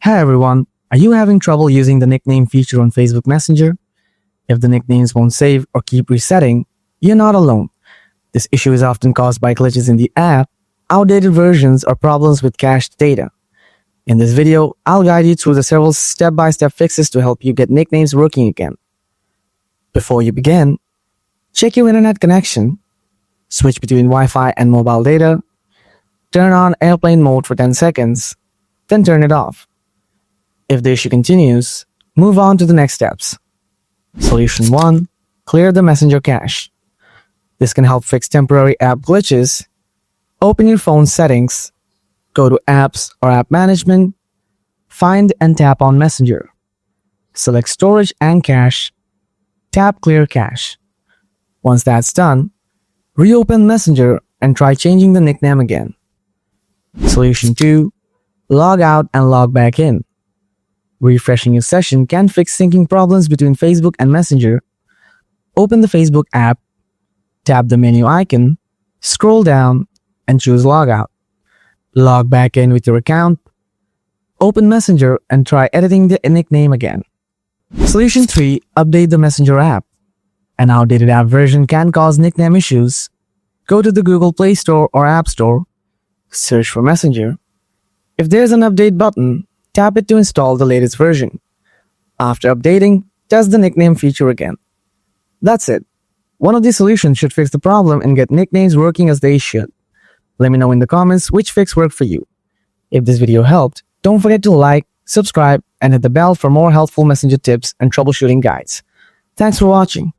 Hi everyone, are you having trouble using the nickname feature on Facebook Messenger? If the nicknames won't save or keep resetting, you're not alone. This issue is often caused by glitches in the app, outdated versions, or problems with cached data. In this video, I'll guide you through the several step-by-step fixes to help you get nicknames working again. Before you begin, check your internet connection, switch between Wi-Fi and mobile data, turn on airplane mode for 10 seconds, then turn it off. If the issue continues, move on to the next steps. Solution 1. Clear the Messenger cache. This can help fix temporary app glitches. Open your phone's settings, go to Apps or App Management, find and tap on Messenger. Select Storage and Cache, tap Clear Cache. Once that's done, reopen Messenger and try changing the nickname again. Solution 2. Log out and log back in. Refreshing your session can fix syncing problems between Facebook and Messenger. Open the Facebook app, tap the menu icon, scroll down, and choose Logout. Log back in with your account. Open Messenger and try editing the nickname again. Solution 3. Update the Messenger app. An outdated app version can cause nickname issues. Go to the Google Play Store or App Store, search for Messenger. If there's an update button, tap it to install the latest version. After updating, test the nickname feature again. That's it. One of these solutions should fix the problem and get nicknames working as they should. Let me know in the comments which fix worked for you. If this video helped, don't forget to like, subscribe, and hit the bell for more helpful Messenger tips and troubleshooting guides. Thanks for watching.